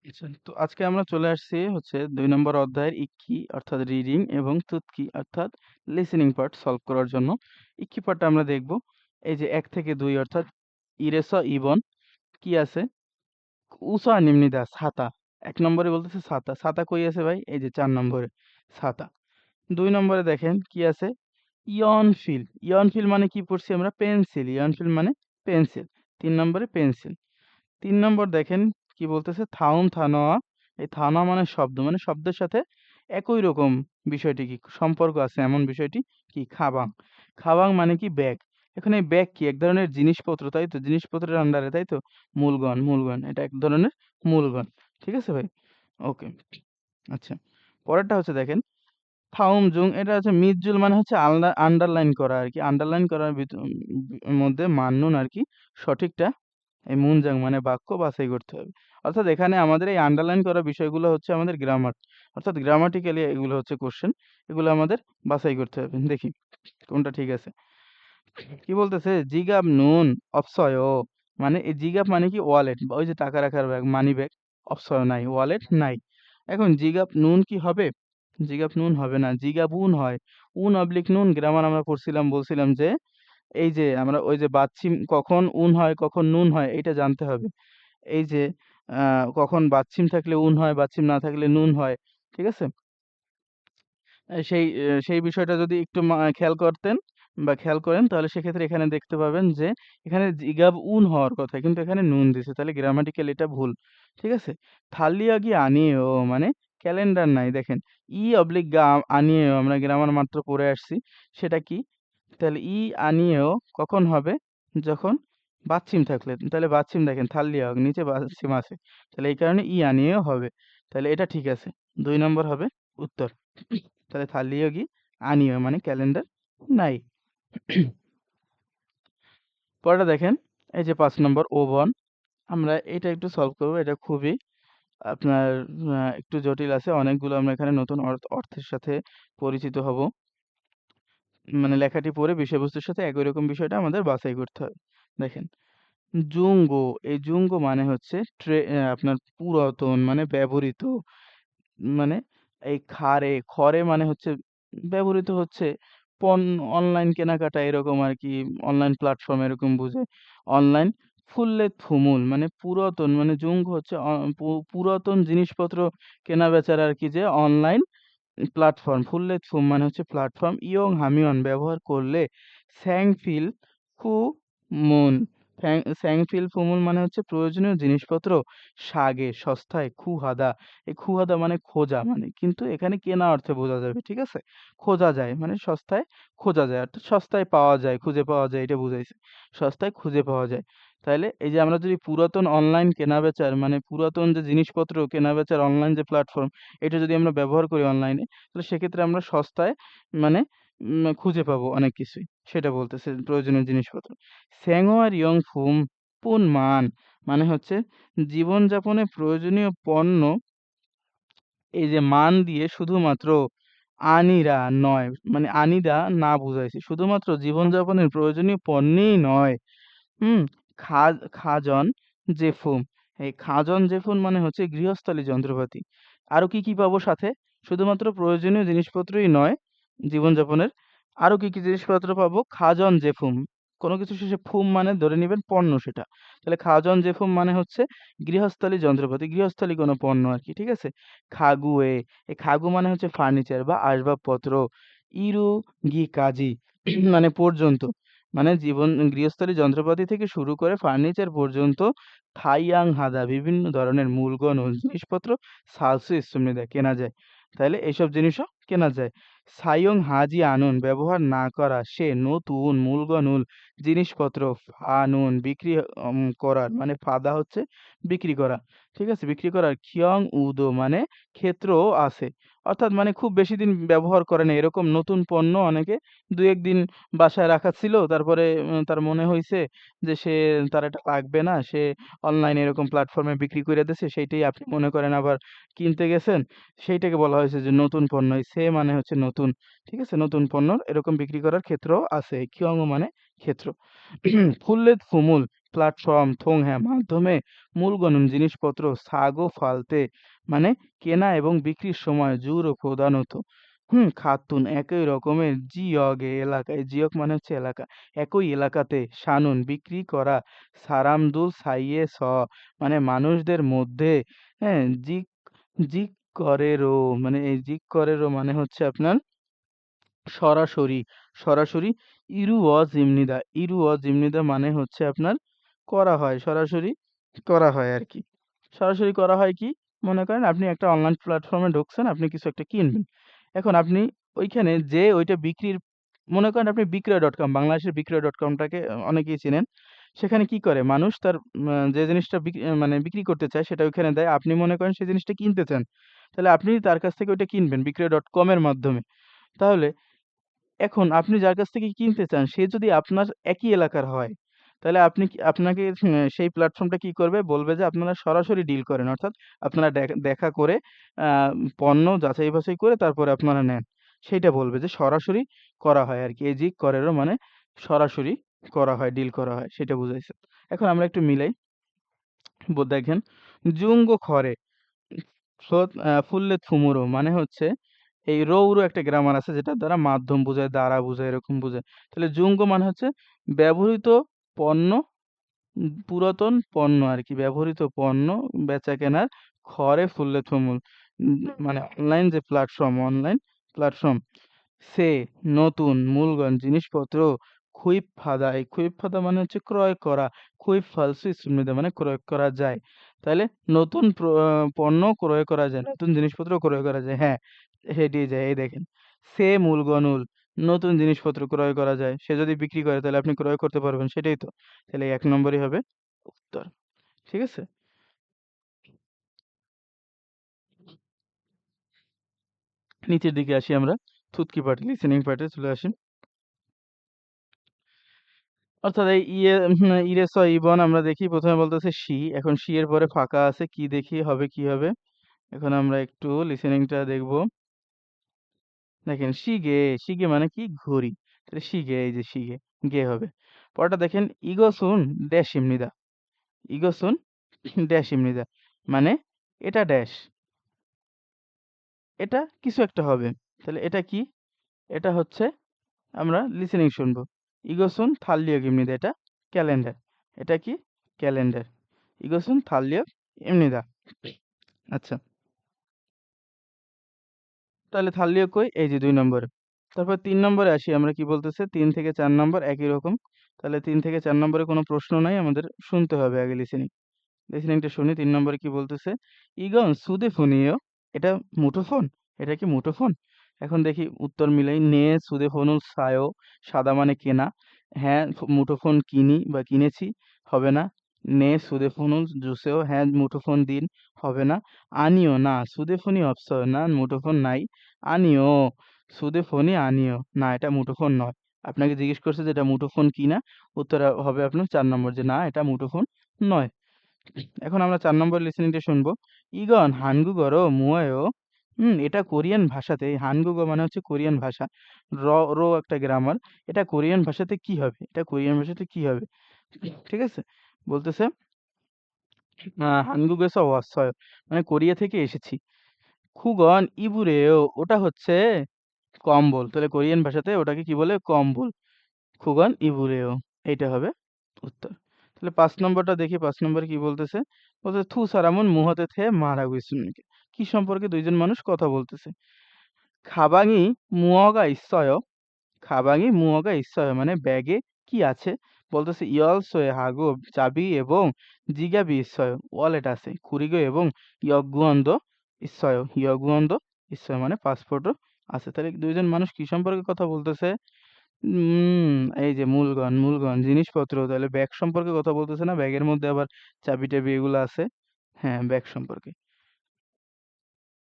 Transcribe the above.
আচ্ছা, তো আজকে আমরা চলে আসছি হচ্ছে ২ নম্বর অধ্যায়ের ইক্কি অর্থাৎ রিডিং এবং তুতকি অর্থাৎ লিসেনিং পার্ট সলভ করার জন্য। ইক্কি পার্টটা আমরা দেখব। এই যে ১ থেকে ২ অর্থাৎ ইরেস ইবন কি আছে? উষা নিম্নিদা ছাতা। ১ নম্বরে বলতেছে ছাতা। ছাতা কই আছে ভাই? এই যে ৪ নম্বরে ছাতা। ২ নম্বরে দেখেন কি আছে? ইয়নফিল। ইয়নফিল মানে কি পড়ছি আমরা? পেন্সিল। ইয়নফিল মানে পেন্সিল। ৩ নম্বরে পেন্সিল। ৩ নম্বর দেখেন কি বলতেছে থাউন থানোয়া। এই থানোয়া মানে শব্দ, মানে শব্দের সাথে একই রকম বিষয়টি কি সম্পর্ক আছে এমন বিষয়টি কি খাবাং। খাবাং মানে কি ব্যাগ। এখানে ব্যাগ কি এক ধরনের জিনিসপত্র, তাই তো? জিনিসপত্রের আন্ডারে, তাই তো? মূলগণ, মূলগণ এটা এক ধরনের মূলগণ। ঠিক আছে ভাই? ওকে। আচ্ছা, পরেরটা হচ্ছে দেখেন থাউমজুং। এটা হচ্ছে মিদজুল মানে হচ্ছে আন্ডারলাইন করা আর কি। আন্ডারলাইন করার মধ্যে মান্নুন আর কি সঠিকটা এই মুনজাং মানে বাক্য বাছাই করতে হবে। অর্থাৎ এখানে আমাদের এই আন্ডারলাইন করা বিষয়গুলো হচ্ছে আমাদের গ্রামার। অর্থাৎ গ্রামাটিক্যালি এগুলো হচ্ছে কোশ্চেন। এগুলো আমাদের বাছাই করতে হবে। দেখি কোনটা ঠিক আছে। কি বলতেছে? জিগাব নুন অপসয় মানে এই জিগাব মানে কি ওয়ালেট বা ওই যে টাকা রাখার ব্যাগ, মানি ব্যাগ। অপসয় নাই, ওয়ালেট নাই। এখন জিগাব নুন কি হবে? জিগাব নুন হবে না, জিগাব উন হয়। উন অবলিক নুন গ্রামার আমরা পড়ছিলাম, বলছিলাম যে এই যে আমরা ওই যে বাচ্ছিম কখন উন হয় কখন নুন হয় এটা জানতে হবে। এই যে কখন বাচ্ছিম থাকলে উন হয়, বাচ্ছিম না থাকলে নুন হয়। ঠিক আছে? সেই বিষয়টা যদি একটু খেয়াল করতেন বা খেয়াল করেন তাহলে সেক্ষেত্রে এখানে দেখতে পাবেন যে এখানে জিগাব উন হওয়ার কথা কিন্তু এখানে নুন দিছে। তাহলে গ্রামাটিক্যাল এটা ভুল। ঠিক আছে? থালিয়াগি আনিয়েও মানে ক্যালেন্ডার নাই দেখেন। অবলিক গা আনিয়েও আমরা গ্রামার মাত্র পড়ে আসছি। সেটা কি? তাহলে আনিয়েও কখন হবে? যখন বাচ্ছিম থাকলে। তাহলে বাচ্ছিম দেখেন থাল্লিয়া নিচে বাচ্ছিম আছে। তাহলে এই কারণে আনিয়েও হবে। তাহলে এটা ঠিক আছে। ২ নম্বর হবে উত্তর। তাহলে থাল্লিয়াগি আনিয়েও মানে ক্যালেন্ডার নাই। পরেরটা দেখেন এই যে ৫ নম্বর ওবন। আমরা এটা একটু সলভ করব। এটা খুবই আপনার একটু জটিল আছে। অনেকগুলো আমরা এখানে নতুন অর্থের সাথে পরিচিত হব। মানে লেখাটি পড়ে বিষয়বস্তুর সাথে একই রকম বিষয়টা আমাদের বাছাই করতে হবে। দেখেন জুঙ্গো, এই জুঙ্গো মানে হচ্ছে আপনার পুরাতন মানে ব্যবহৃত। মানে এই খরে মানে হচ্ছে ব্যবহৃত হচ্ছে অনলাইন কেনাকাটা এরকম আরকি, অনলাইন প্ল্যাটফর্ম এরকম বুঝায়। অনলাইন ফুল্লে থুমুল মানে পুরাতন মানে জুঙ্গো হচ্ছে পুরাতন জিনিসপত্র কেনা-বেচার আরকি যে অনলাইন প্ল্যাটফর্ম। ফুল্লে থুম মানে হচ্ছে প্ল্যাটফর্ম। ইয়ং হামিয়ন ব্যবহার করলে স্যাংফিল ফু মুন স্যাংফিল ফুমুল মানে হচ্ছে প্রয়োজনীয় জিনিসপত্র সাগে সস্তায় খুহাদা। এই খুহাদা মানে খোঁজা মানে কিন্তু এখানে কেনা অর্থে বোঝা যাবে। ঠিক আছে? খোঁজা যায় মানে সস্তায় খোঁজা যায় অর্থাৎ সস্তায় পাওয়া যায়, খুঁজে পাওয়া যায় এটা বুঝাইছে। সস্তায় খুঁজে পাওয়া যায়। তাইলে এই যে আমরা যদি পুরাতন অনলাইন কেনাবেচার মানে পুরাতন যে জিনিসপত্র কেনাবেচার অনলাইন যে প্ল্যাটফর্ম এটা যদি আমরা ব্যবহার করি অনলাইনে তাহলে সেক্ষেত্রে আমরা সস্তায় মানে খুঁজে পাবো অনেক কিছুই। সেটা বলতেছে প্রয়োজনীয় জিনিসপত্র। স্যাংওয়ার ইয়ং ফুম পুন মান মানে হচ্ছে জীবনযাপনে প্রয়োজনীয় পণ্য এই যে মান দিয়ে শুধুমাত্র আনিরা নয় মানে আনিদা না বুঝাইছে। শুধুমাত্র জীবনযাপনের প্রয়োজনীয় পণ্যেই নয়। হুম? খাজন জেফুন। এই খাজন জেফুন মানে হচ্ছে গৃহস্থালী যন্ত্রপাতি। আরো কি পাবো সাথে? শুধুমাত্র প্রয়োজনীয় জিনিসপত্রই নয় জীবনযাপনের। আরো কি জিনিসপত্র পাবো? খাজন জেফুম। কোনো কিছু শেষে ফুম মানে ধরে নিবেন পণ্য সেটা। তাহলে খাজন জেফুম মানে হচ্ছে গৃহস্থালী যন্ত্রপাতি, গৃহস্থালী কোনো পণ্য আরকি। ঠিক আছে? খাগুয়ে, এই খাগু মানে হচ্ছে ফার্নিচার বা আসবাবপত্র। ইরু গি কাজি মানে পর্যন্ত। মানে গৃহস্থালী যন্ত্রপাতি থেকে শুরু করে ফার্নিচার পর্যন্ত থাইয়াং হাদা বিভিন্ন ধরনের মূলগণ ও জিনিসপত্র সালসু ইস্তুমনিদা কেনা যায়। তাইলে এইসব জিনিসও কেনা যায়। সাইয়ং হাজি আনুন ব্যবহার না করা সে নতুন মূলগনুল জিনিসপত্র ফানুন বিক্রি করার মানে ফাদা হচ্ছে বিক্রি করা। ঠিক আছে? বিক্রি করার খিয়ং উদো মানে ক্ষেত্রও আছে। অর্থাৎ মানে খুব বেশি দিন ব্যবহার করে না এরকম নতুন পণ্য অনেকে ২-১ দিন বাসায় রাখা ছিল। তারপরে তার মনে হইছে যে তার এটা লাগবে না। সে অনলাইনে এরকম প্ল্যাটফর্মে বিক্রি কইরা দিছে। সেইটাই আপনি মনে করেন আবার কিনতে গেছেন। সেইটাকে বলা হয়েছে যে নতুন পণ্য। এই সে মানে হচ্ছে নতুন। ঠিক আছে? নতুন পণ্যর এরকম বিক্রি করার ক্ষেত্রও আছে। কিয়ং মানে ক্ষেত্র। ফুল্লেদ ফুমুল প্ল্যাটফর্ম থোং হ্যাঁ মাধ্যমে মূলগণন জিনিসপত্র সাগো ফালতে মানে কেনা এবং বিক্রির সময় জুরো প্রধানত খাতুন একই রকমের জিয়গে এলাকায় জিয়ক মানে হচ্ছে এলাকা একই এলাকাতে সানুন বিক্রি করা সারামদুল সাইয়ে স মানে মানুষদের মধ্যে হ্যাঁ জিক জিক করেরও মানে এই জিক করেরও মানে হচ্ছে আপনার সরাসরি, সরাসরি ইরু অ জিমনিদা মানে হচ্ছে আপনার করা হয়, সরাসরি করা হয় আরকি। সরাসরি করা হয় কি? মনে করেন আপনি একটা অনলাইন প্ল্যাটফর্মে ঢুকছেন, আপনি কিছু একটা কিনবেন। এখন আপনি ওইখানে যেয়ে ওইটা বিক্রির মনে করেন আপনি বিক্রয়.কম বাংলাদেশের বিক্রয়.কমটাকে অনেকেই চিনেন। সেখানে কি করে মানুষ তার যে জিনিসটা মানে বিক্রি করতে চায় সেটা ওইখানে দেয়। আপনি মনে করেন সেই জিনিসটা কিনতে চান। তাহলে আপনি তার কাছ থেকে ওইটা কিনবেন বিক্রয়.কম এর মাধ্যমে। তাহলে এখন আপনি যার কাছ থেকে কিনতে চান সে যদি আপনার একই এলাকার হয়, তাহলে আপনি আপনাকে সেই প্ল্যাটফর্মটা কি করবে? বলবে যে আপনারা সরাসরি ডিল করেন। অর্থাৎ আপনারা দেখা করে আ পণ্য যাচাই-বাছাই করে তারপরে আপনারা নেন। সেইটা বলবে যে সরাসরি করা হয় আরকি। এই যে করেরও মানে সরাসরি করা হয়, ডিল করা হয় সেটা বুঝাইছে। এখন আমরা একটু মিলাই। দেখেন জুঙ্গো খরে ফুল্লে থুমুরো মানে হচ্ছে এই রৌরো একটা গ্রামার আছে যেটার দ্বারা মাধ্যম বোঝায়, দ্বারা বোঝায়, এরকম বোঝায়। তাহলে জুঙ্গো মানে হচ্ছে ব্যবহৃত পণ্য, পুরাতন পণ্য আরকি। ব্যবহৃত পণ্য বেচাকেনার খরে ফুল্লে থুমুল। মানে অনলাইন প্ল্যাটফর্ম সে নতুন মূলগণ জিনিসপত্র খুইব ফাদা এই খুইব ফাদা মানে হচ্ছে ক্রয় করা খুইব ফালসু সুবিধা মানে ক্রয় করা যায় তাহলে নতুন পণ্য ক্রয় করা যায় নতুন জিনিসপত্র ক্রয় করা যায় হ্যাঁ হেঁটে যায় এই দেখেন সে মূলগণুল নতুন জিনিসপত্র ক্রয় করা যায় সে যদি বিক্রি করে তাহলে আপনি ক্রয় করতে পারবেন সেটাই তো তাহলে 1 নম্বরই হবে উত্তর ঠিক আছে নিচের দিকে আসি আমরা থুতকি পার্ট লিসেনিং পার্টে চলে আসি অর্থাৎ এই ইরেস ইবন আমরা দেখি প্রথমে বলতেছে শি এখন শি এর পরে ফাঁকা আছে কি দেখি হবে কি হবে এখন আমরা একটু লিসেনিংটা দেখব দেখেন শিগে মানে কি ঘড়ি তাহলে শিগে এই যে শিগে গে হবে পরটা দেখেন ইগোসুন ড্যাশ ইমনিদা ইগোসুন ড্যাশ ইমনিদা মানে এটা ড্যাশ এটা কিছু একটা হবে তাহলে এটা কি এটা হচ্ছে আমরা লিসেনিং শুনবো ইগোসুন থাল্লিও গিমনিদা এটা ক্যালেন্ডার এটা কি ক্যালেন্ডার 이것은 달력입니다. আচ্ছা তাহলে থালিও কই এই যে 2 নম্বরে তারপর 3 নম্বরে আসি আমরা কি বলতেছে 3 থেকে 4 নম্বর একই রকম তাহলে 3 থেকে 4 নম্বরে কোনো প্রশ্ন নাই আমাদের শুনতে হবে আগে লিসেনিং লিসেনিংটা শুনি 3 নম্বরে কি বলতেছে ইগন সুদে ফোনিও এটা মুঠোফোন এটা কি মুঠোফোন এখন দেখি উত্তর মিলাই নে সুদে ফোনুল সায়ো সাদা মানে কেনা হ্যাঁ মুঠোফোন কিনি বা কিনেছি হবে না নে সুদে ফোনুল জুসেও হ্যাঁ মুঠোফোন দিন হবে না আনিও না সুদে ফোনই অপসয় না মুঠোফোন নাই আনিও সুদে ফোনই আনিও না এটা মুঠোফোন নয় আপনাকে জিজ্ঞেস করছে যে এটা মুঠোফোন কিনা উত্তর হবে আপনার 4 নম্বর যে না এটা মুঠোফোন নয় এখন আমরা 4 নম্বর লিসেনিংটা শুনবো ইগন হানগুগরো মুয়ায়ও এটা কোরিয়ান ভাষাতে হানগুগো মানে হচ্ছে কোরিয়ান ভাষা র রো একটা গ্রামার এটা কোরিয়ান ভাষাতে কি হবে এটা কোরিয়ান ভাষাতে কি হবে ঠিক আছে বলতেছে হানগুগেসো ওয়াসয় মানে কোরিয়া থেকে এসেছি খুগন ইবুরেও ওটা হচ্ছে কম্বল তাহলে কোরিয়ান ভাষাতে ওটাকে কি বলে কম্বল খুগন ইবুরেও এইটা হবে উত্তর তাহলে 5 নম্বরটা দেখি 5 নম্বরে কি বলতেছে বলতেছে থু সারামন মুহতে থে মারা গুইসুনকে কি সম্পর্কে দুইজন মানুষ কথা বলতেছে খাবাঙি মুয়গা ইসয় খাবাঙি মুয়গা ইসয় মানে ব্যাগে কি আছে বলতেছে ইয়লসয়ে হাগো চাবি এবং জিগাবি ইসয় ওয়ালেট আছে কুরিগো এবং ইয়গুয়ান্দ ইয়গুয়ান্দ ইসয় মানে পাসপোর্টও আছে তাহলে দুইজন মানুষ কি সম্পর্কে কথা বলতেছে এই যে মূলগণ জিনিসপত্র তাহলে ব্যাগ সম্পর্কে কথা বলতেছে না ব্যাগের মধ্যে আবার চাবি টাবি এগুলো আছে হ্যাঁ ব্যাগ সম্পর্কে